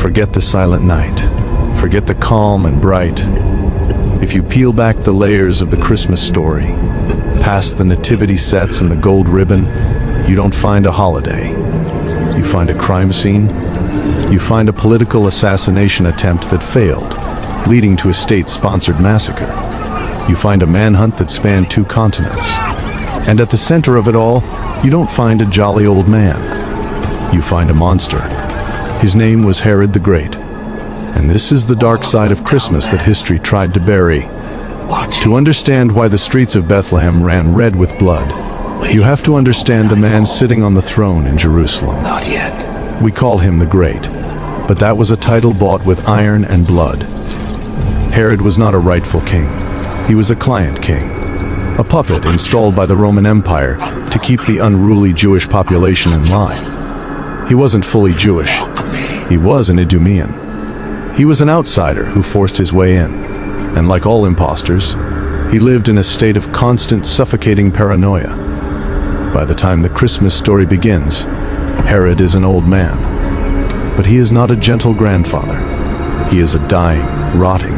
Forget the silent night. Forget the calm and bright. If you peel back the layers of the Christmas story, past the nativity sets and the gold ribbon, you don't find a holiday. You find a crime scene. You find a political assassination attempt that failed, leading to a state-sponsored massacre. You find a manhunt that spanned 2 continents. And at the center of it all, you don't find a jolly old man. You find a monster. His name was Herod the Great. And this is the dark side of Christmas that history tried to bury. To understand why the streets of Bethlehem ran red with blood, you have to understand the man sitting on the throne in Jerusalem. Not yet. We call him the Great, but that was a title bought with iron and blood. Herod was not a rightful king. He was a client king, a puppet installed by the Roman Empire to keep the unruly Jewish population in line. He wasn't fully Jewish. He was an Idumean. He was an outsider who forced his way in, and like all imposters, he lived in a state of constant suffocating paranoia. By the time the Christmas story begins, Herod is an old man, but he is not a gentle grandfather. He is a dying, rotting,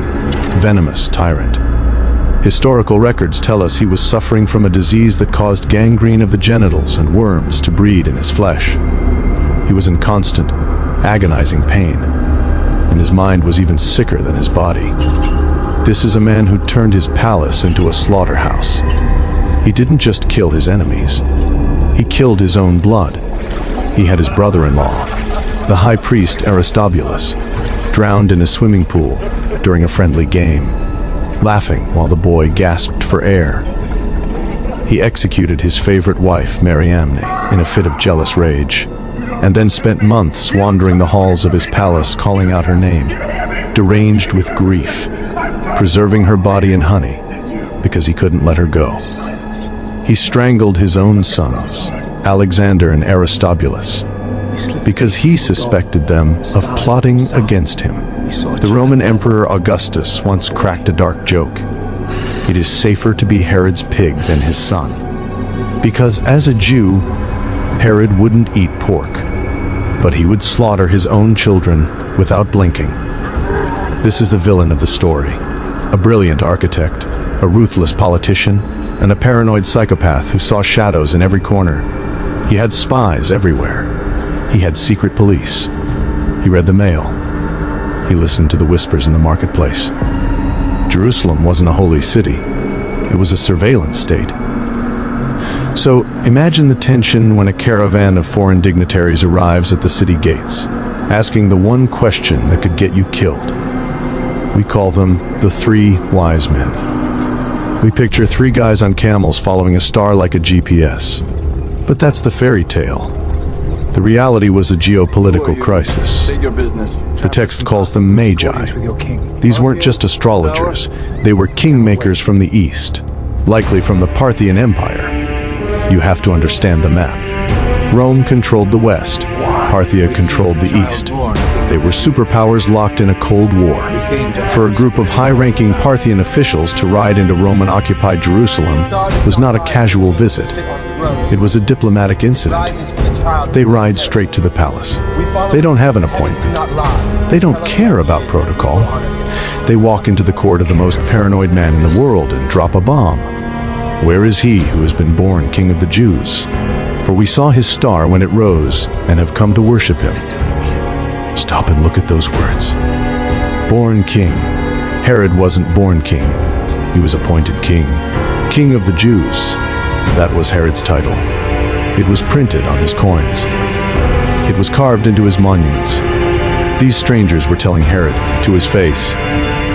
venomous tyrant. Historical records tell us he was suffering from a disease that caused gangrene of the genitals and worms to breed in his flesh. He was in constant, agonizing pain, and his mind was even sicker than his body. This is a man who turned his palace into a slaughterhouse. He didn't just kill his enemies. He killed his own blood. He had his brother-in-law, the high priest Aristobulus, drowned in a swimming pool during a friendly game, laughing while the boy gasped for air. He executed his favorite wife, Mariamne, in a fit of jealous rage, and then spent months wandering the halls of his palace calling out her name, deranged with grief, preserving her body in honey because he couldn't let her go. He strangled his own sons, Alexander and Aristobulus, because he suspected them of plotting against him. The Roman Emperor Augustus once cracked a dark joke. It is safer to be Herod's pig than his son. Because as a Jew, Herod wouldn't eat pork, but he would slaughter his own children without blinking. This is the villain of the story. A brilliant architect, a ruthless politician, and a paranoid psychopath who saw shadows in every corner. He had spies everywhere. He had secret police. He read the mail. He listened to the whispers in the marketplace. Jerusalem wasn't a holy city. It was a surveillance state. So imagine the tension when a caravan of foreign dignitaries arrives at the city gates, asking the one question that could get you killed. We call them the 3 wise men. We picture 3 guys on camels following a star like a GPS. But that's the fairy tale. The reality was a geopolitical crisis. The text calls them Magi. These weren't just astrologers. They were kingmakers from the east, likely from the Parthian Empire. You have to understand the map. Rome controlled the west. Parthia controlled the east. They were superpowers locked in a Cold War. For a group of high-ranking Parthian officials to ride into Roman-occupied Jerusalem was not a casual visit. It was a diplomatic incident. They ride straight to the palace. They don't have an appointment. They don't care about protocol. They walk into the court of the most paranoid man in the world and drop a bomb. Where is he who has been born King of the Jews? For we saw his star when it rose and have come to worship him. Stop and look at those words. Born king. Herod wasn't born king. He was appointed king. King of the Jews. That was Herod's title. It was printed on his coins. It was carved into his monuments. These strangers were telling Herod, to his face,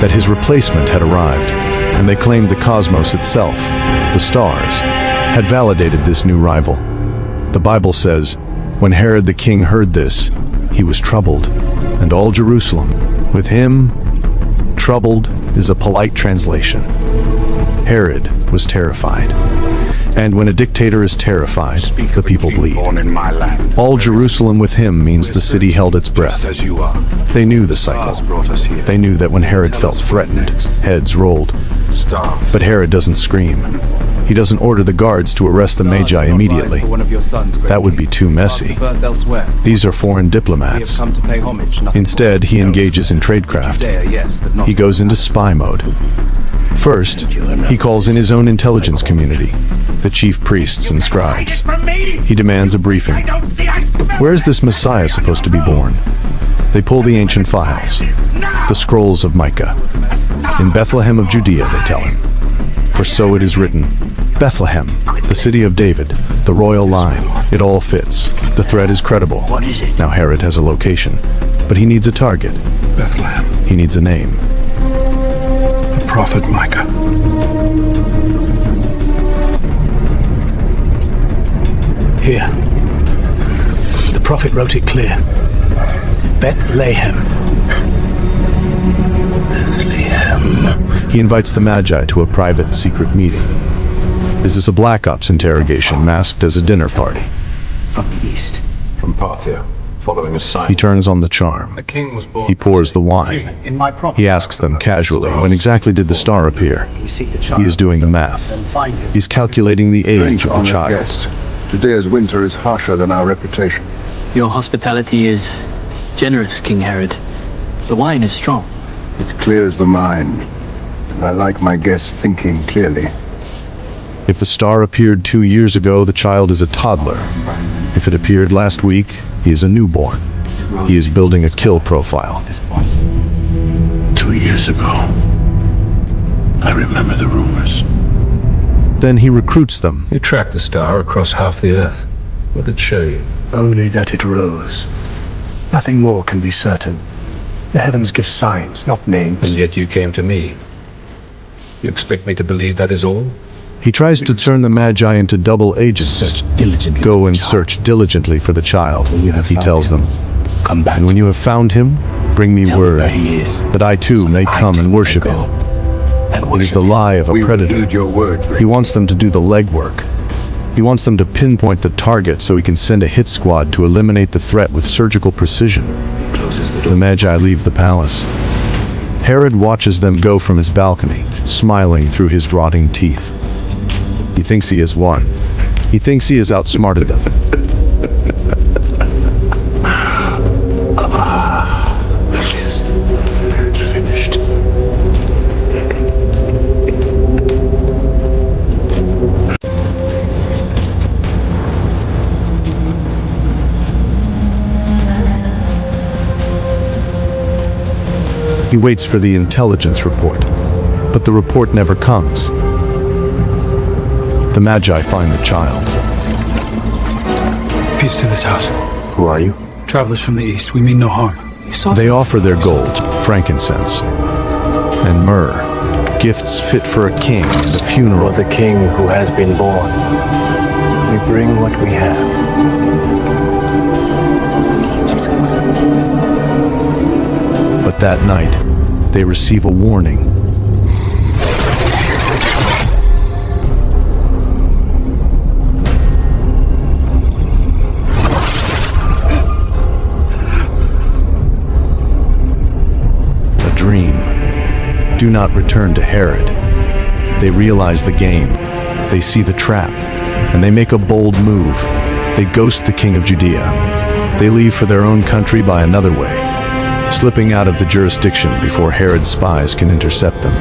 that his replacement had arrived, and they claimed the cosmos itself, the stars, had validated this new rival. The Bible says, when Herod the king heard this, he was troubled, and all Jerusalem. With him, troubled is a polite translation. Herod was terrified. And when a dictator is terrified, the people bleed. All Jerusalem with him means the city held its breath. They knew the cycle. They knew that when Herod felt threatened, heads rolled. But Herod doesn't scream. He doesn't order the guards to arrest the Magi immediately. That would be too messy. These are foreign diplomats. Instead, he engages in tradecraft. He goes into spy mode. First, he calls in his own intelligence community, the chief priests and scribes. He demands a briefing. Where is this Messiah supposed to be born? They pull the ancient files, the scrolls of Micah. In Bethlehem of Judea, they tell him. For so it is written, Bethlehem, the city of David, the royal line. It all fits. The threat is credible. What is it? Now Herod has a location, but he needs a target. Bethlehem. He needs a name. The prophet Micah. Here. The prophet wrote it clear. Bethlehem. Bethlehem. He invites the Magi to a private, secret meeting. This is a Black Ops interrogation masked as a dinner party. From the east. From Parthia, following a sign. He turns on the charm. The king was born. He pours the wine. In my property. He asks them casually, when exactly did the star appear? You seek the child. He is doing the math. Then find him. He's calculating the age of the child. Guest. Today's winter is harsher than our reputation. Your hospitality is generous, King Herod. The wine is strong. It clears the mind. And I like my guests thinking clearly. If the star appeared 2 years ago, the child is a toddler. If it appeared last week, he is a newborn. He is building a kill profile. 2 years ago. I remember the rumors. Then he recruits them. You tracked the star across half the earth. What did it show you? Only that it rose. Nothing more can be certain. The heavens give signs, not names. And yet you came to me. You expect me to believe that is all? He tries to turn the Magi into double agents. Search diligently. Go and search diligently for the child, he tells them. Come back. And when you have found him, bring me Tell me word, where he is. that I too may come and worship him. It is the lie of a We predator. heed your word. He wants them to do the legwork. He wants them to pinpoint the target so he can send a hit squad to eliminate the threat with surgical precision. The Magi leave the palace. Herod watches them go from his balcony, smiling through his rotting teeth. He thinks he has won. He thinks he has outsmarted them. It's finished. He waits for the intelligence report, but the report never comes. The Magi find the child. Peace to this house. Who are you? Travelers from the east, we mean no harm. They offer their gold, frankincense, and myrrh, gifts fit for a king and a funeral. For the king who has been born, we bring what we have. But that night, they receive a warning. A dream. Do not return to Herod. They realize the game. They see the trap, and they make a bold move. They ghost the king of Judea. They leave for their own country by another way, slipping out of the jurisdiction before Herod's spies can intercept them.